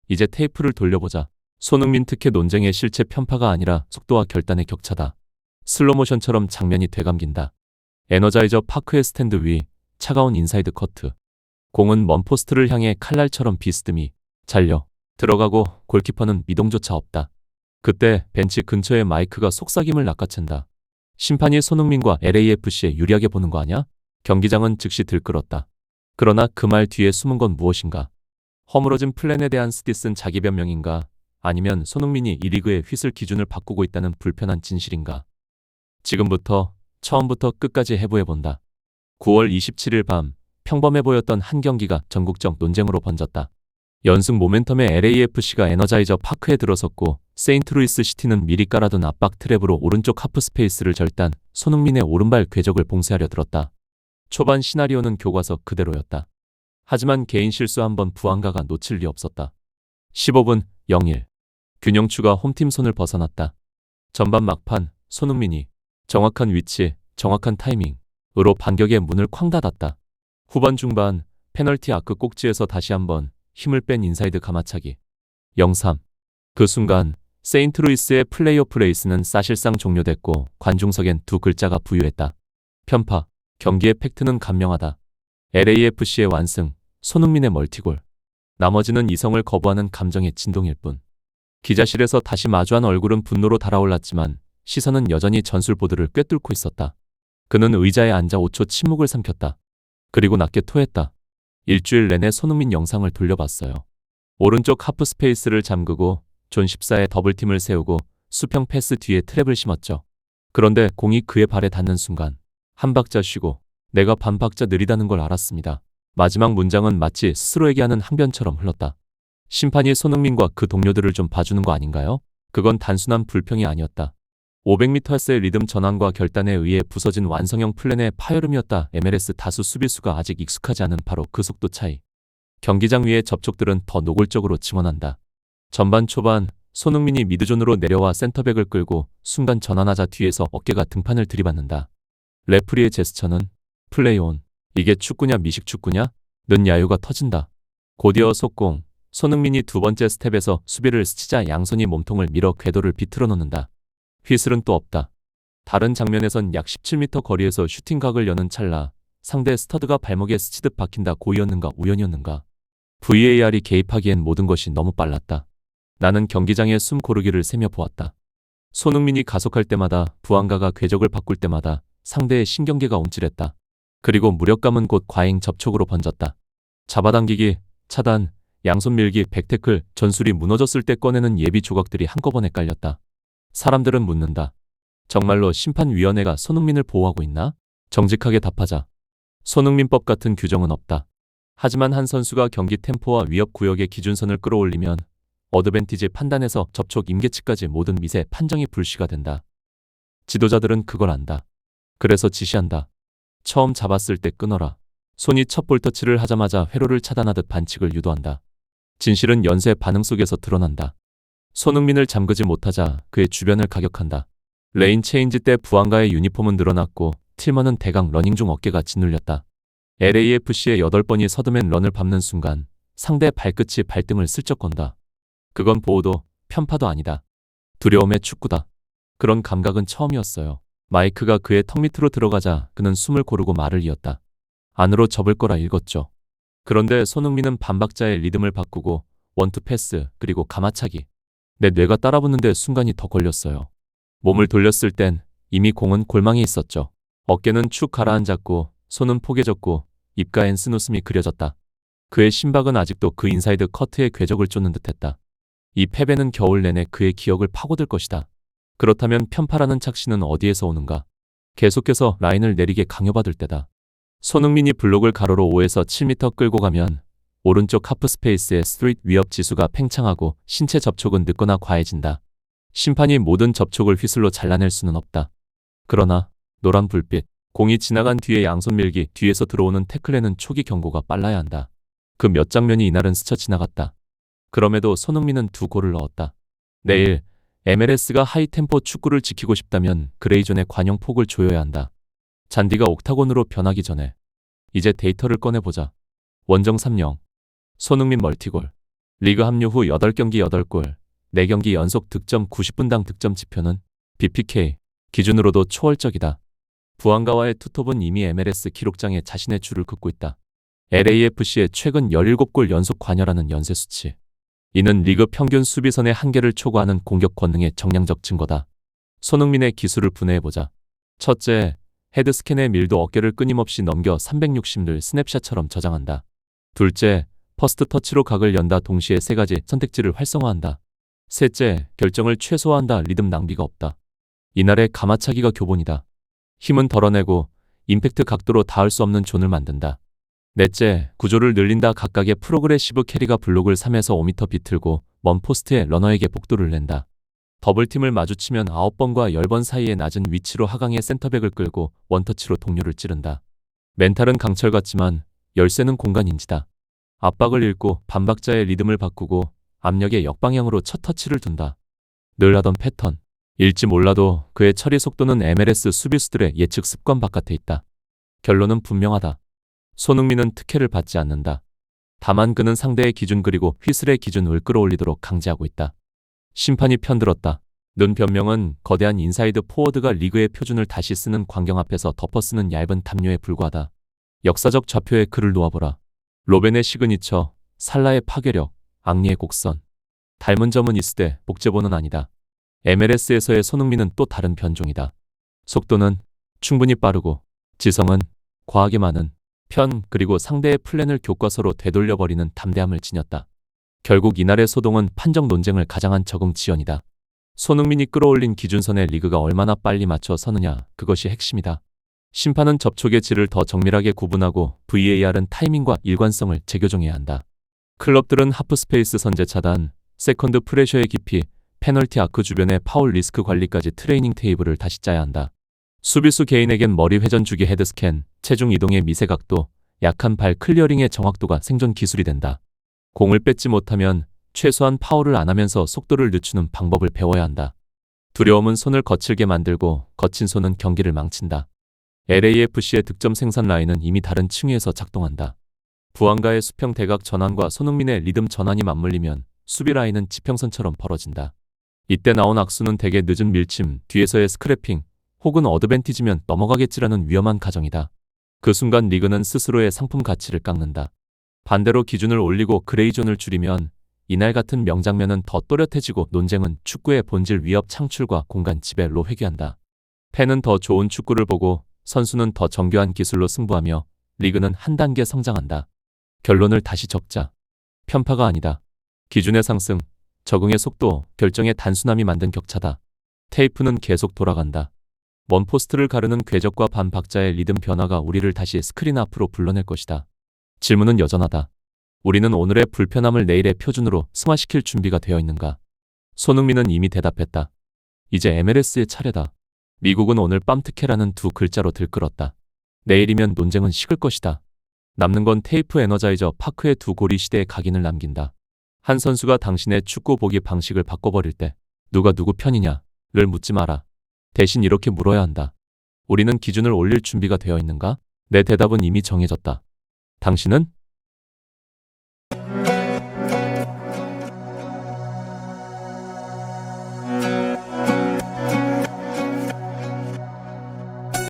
이제 테이프를 돌려보자. 손흥민 특혜 논쟁의 실체 편파가 아니라 속도와 결단의 격차다. 슬로모션처럼 장면이 되감긴다. 에너자이저 파크의 스탠드 위, 차가운 인사이드 커트. 공은 먼 포스트를 향해 칼날처럼 비스듬히 잘려 들어가고 골키퍼는 미동조차 없다. 그때 벤치 근처에 마이크가 속삭임을 낚아챈다. 심판이 손흥민과 LAFC에 유리하게 보는 거 아냐? 경기장은 즉시 들끓었다. 그러나 그 말 뒤에 숨은 건 무엇인가? 허물어진 플랜에 대한 스디슨 자기 변명인가? 아니면 손흥민이 이 리그의 휘슬 기준을 바꾸고 있다는 불편한 진실인가? 지금부터 처음부터 끝까지 해부해본다. 9월 27일 밤 평범해 보였던 한 경기가 전국적 논쟁으로 번졌다. 연승 모멘텀의 LAFC가 에너자이저 파크에 들어섰고 세인트루이스 시티는 미리 깔아둔 압박 트랩으로 오른쪽 하프 스페이스를 절단, 손흥민의 오른발 궤적을 봉쇄하려 들었다. 초반 시나리오는 교과서 그대로였다. 하지만 개인 실수 한 번 부안가가 놓칠 리 없었다. 15분 0-1. 균형추가 홈팀 손을 벗어났다. 전반 막판 손흥민이 정확한 위치, 정확한 타이밍으로 반격의 문을 쾅 닫았다. 후반 중반 페널티 아크 꼭지에서 다시 한번 힘을 뺀 인사이드 가마차기. 0-3. 그 순간 세인트루이스의 플레이오프 레이스는 사실상 종료됐고 관중석엔 두 글자가 부유했다. 편파. 경기의 팩트는 간명하다. LAFC의 완승, 손흥민의 멀티골. 나머지는 이성을 거부하는 감정의 진동일 뿐. 기자실에서 다시 마주한 얼굴은 분노로 달아올랐지만 시선은 여전히 전술보드를 꿰뚫고 있었다. 그는 의자에 앉아 5초 침묵을 삼켰다. 그리고 낮게 토했다. 일주일 내내 손흥민 영상을 돌려봤어요. 오른쪽 하프 스페이스를 잠그고 존 14의 더블팀을 세우고 수평 패스 뒤에 트랩을 심었죠. 그런데 공이 그의 발에 닿는 순간 한 박자 쉬고 내가 반 박자 느리다는 걸 알았습니다. 마지막 문장은 마치 스스로에게 하는 항변처럼 흘렀다. 심판이 손흥민과 그 동료들을 좀 봐주는 거 아닌가요? 그건 단순한 불평이 아니었다. 500m의 리듬 전환과 결단에 의해 부서진 완성형 플랜의 파열음이었다. MLS 다수 수비수가 아직 익숙하지 않은 바로 그 속도 차이. 경기장 위의 접촉들은 더 노골적으로 증언한다. 전반 초반 손흥민이 미드존으로 내려와 센터백을 끌고 순간 전환하자 뒤에서 어깨가 등판을 들이받는다. 레프리의 제스처는 플레이온. 이게 축구냐 미식축구냐? 는 야유가 터진다. 곧이어 속공. 손흥민이 두 번째 스텝에서 수비를 스치자 양손이 몸통을 밀어 궤도를 비틀어 놓는다. 휘슬은 또 없다. 다른 장면에선 약 17m 거리에서 슈팅각을 여는 찰나 상대 스터드가 발목에 스치듯 박힌다. 고의였는가 우연이었는가? VAR이 개입하기엔 모든 것이 너무 빨랐다. 나는 경기장에 숨 고르기를 세며 보았다. 손흥민이 가속할 때마다 부안가가 궤적을 바꿀 때마다 상대의 신경계가 움찔했다. 그리고 무력감은 곧 과잉 접촉으로 번졌다. 잡아당기기, 차단, 양손 밀기, 백태클, 전술이 무너졌을 때 꺼내는 예비 조각들이 한꺼번에 깔렸다. 사람들은 묻는다. 정말로 심판위원회가 손흥민을 보호하고 있나? 정직하게 답하자. 손흥민법 같은 규정은 없다. 하지만 한 선수가 경기 템포와 위협 구역의 기준선을 끌어올리면 어드밴티지 판단에서 접촉 임계치까지 모든 미세 판정이 불씨가 된다. 지도자들은 그걸 안다. 그래서 지시한다. 처음 잡았을 때 끊어라. 손이 첫 볼터치를 하자마자 회로를 차단하듯 반칙을 유도한다. 진실은 연쇄 반응 속에서 드러난다. 손흥민을 잠그지 못하자 그의 주변을 가격한다. 레인 체인지 때 부안가의 유니폼은 늘어났고 틸먼은 대강 러닝 중 어깨가 짓눌렸다. LAFC의 8번이 서드맨 런을 밟는 순간 상대 발끝이 발등을 슬쩍 건다. 그건 보호도, 편파도 아니다. 두려움의 축구다. 그런 감각은 처음이었어요. 마이크가 그의 턱 밑으로 들어가자 그는 숨을 고르고 말을 이었다. 안으로 접을 거라 읽었죠. 그런데 손흥민은 반박자의 리듬을 바꾸고 원투 패스 그리고 가마차기. 내 뇌가 따라붙는데 순간이 더 걸렸어요. 몸을 돌렸을 땐 이미 공은 골망에 있었죠. 어깨는 축 가라앉았고 손은 포개졌고 입가엔 쓴웃음이 그려졌다. 그의 심박은 아직도 그 인사이드 커트의 궤적을 쫓는 듯했다. 이 패배는 겨울 내내 그의 기억을 파고들 것이다. 그렇다면 편파라는 착신은 어디에서 오는가? 계속해서 라인을 내리게 강요받을 때다. 손흥민이 블록을 가로로 5에서 7m 끌고 가면 오른쪽 하프 스페이스의 스트릿 위협 지수가 팽창하고 신체 접촉은 늦거나 과해진다. 심판이 모든 접촉을 휘슬로 잘라낼 수는 없다. 그러나 노란 불빛, 공이 지나간 뒤에 양손 밀기, 뒤에서 들어오는 태클에는 초기 경고가 빨라야 한다. 그 몇 장면이 이날은 스쳐 지나갔다. 그럼에도 손흥민은 2골을 넣었다. 내일 MLS가 하이템포 축구를 지키고 싶다면 그레이존의 관용 폭을 조여야 한다. 잔디가 옥타곤으로 변하기 전에. 이제 데이터를 꺼내보자. 원정 3-0. 손흥민 멀티골. 리그 합류 후 8경기 8골, 4경기 연속 득점 90분당 득점 지표는 BPK 기준으로도 초월적이다. 부안가와의 투톱은 이미 MLS 기록장에 자신의 줄을 긋고 있다. LAFC의 최근 17골 연속 관여라는 연쇄 수치. 이는 리그 평균 수비선의 한계를 초과하는 공격 권능의 정량적 증거다. 손흥민의 기술을 분해해보자. 첫째, 헤드스캔의 밀도 어깨를 끊임없이 넘겨 360도 스냅샷처럼 저장한다. 둘째, 퍼스트 터치로 각을 연다. 동시에 3가지 선택지를 활성화한다. 셋째, 결정을 최소화한다. 리듬 낭비가 없다. 이날의 가마차기가 교본이다. 힘은 덜어내고 임팩트 각도로 닿을 수 없는 존을 만든다. 넷째, 구조를 늘린다. 각각의 프로그레시브 캐리가 블록을 3에서 5m 비틀고 먼 포스트에 러너에게 복도를 낸다. 더블팀을 마주치면 9번과 10번 사이의 낮은 위치로 하강의 센터백을 끌고 원터치로 동료를 찌른다. 멘탈은 강철 같지만 열쇠는 공간인지다. 압박을 읽고 반박자의 리듬을 바꾸고 압력의 역방향으로 첫 터치를 둔다. 늘 하던 패턴. 일지 몰라도 그의 처리 속도는 MLS 수비수들의 예측 습관 바깥에 있다. 결론은 분명하다. 손흥민은 특혜를 받지 않는다. 다만 그는 상대의 기준 그리고 휘슬의 기준을 끌어올리도록 강제하고 있다. 심판이 편들었다. 는 변명은 거대한 인사이드 포워드가 리그의 표준을 다시 쓰는 광경 앞에서 덮어쓰는 얇은 담요에 불과하다. 역사적 좌표에 글을 놓아보라. 로벤의 시그니처, 살라의 파괴력, 앙리의 곡선. 닮은 점은 있으되 복제본은 아니다. MLS에서의 손흥민은 또 다른 변종이다. 속도는 충분히 빠르고 지성은 과하게 많은 편 그리고 상대의 플랜을 교과서로 되돌려버리는 담대함을 지녔다. 결국 이날의 소동은 판정 논쟁을 가장한 적응 지연이다. 손흥민이 끌어올린 기준선에 리그가 얼마나 빨리 맞춰 서느냐, 그것이 핵심이다. 심판은 접촉의 질을 더 정밀하게 구분하고 VAR은 타이밍과 일관성을 재교정해야 한다. 클럽들은 하프스페이스 선제 차단, 세컨드 프레셔의 깊이, 페널티 아크 주변의 파울 리스크 관리까지 트레이닝 테이블을 다시 짜야 한다. 수비수 개인에겐 머리 회전 주기 헤드스캔, 체중 이동의 미세 각도, 약한 발 클리어링의 정확도가 생존 기술이 된다. 공을 뺏지 못하면 최소한 파울을 안 하면서 속도를 늦추는 방법을 배워야 한다. 두려움은 손을 거칠게 만들고 거친 손은 경기를 망친다. LAFC의 득점 생산 라인은 이미 다른 층위에서 작동한다. 부안가의 수평 대각 전환과 손흥민의 리듬 전환이 맞물리면 수비 라인은 지평선처럼 벌어진다. 이때 나온 악수는 대개 늦은 밀침, 뒤에서의 스크래핑, 혹은 어드밴티지면 넘어가겠지라는 위험한 가정이다. 그 순간 리그는 스스로의 상품 가치를 깎는다. 반대로 기준을 올리고 그레이존을 줄이면 이날 같은 명장면은 더 또렷해지고 논쟁은 축구의 본질 위협 창출과 공간 지배로 회귀한다. 팬은 더 좋은 축구를 보고 선수는 더 정교한 기술로 승부하며 리그는 한 단계 성장한다. 결론을 다시 적자. 편파가 아니다. 기준의 상승, 적응의 속도, 결정의 단순함이 만든 격차다. 테이프는 계속 돌아간다. 먼 포스트를 가르는 궤적과 반박자의 리듬 변화가 우리를 다시 스크린 앞으로 불러낼 것이다. 질문은 여전하다. 우리는 오늘의 불편함을 내일의 표준으로 승화시킬 준비가 되어 있는가? 손흥민은 이미 대답했다. 이제 MLS의 차례다. 미국은 오늘 밤 특혜라는 2글자로 들끓었다. 내일이면 논쟁은 식을 것이다. 남는 건 테이프 에너자이저 파크의 2골이 시대에 각인을 남긴다. 한 선수가 당신의 축구 보기 방식을 바꿔버릴 때 누가 누구 편이냐를 묻지 마라. 대신 이렇게 물어야 한다. 우리는 기준을 올릴 준비가 되어 있는가? 내 대답은 이미 정해졌다. 당신은?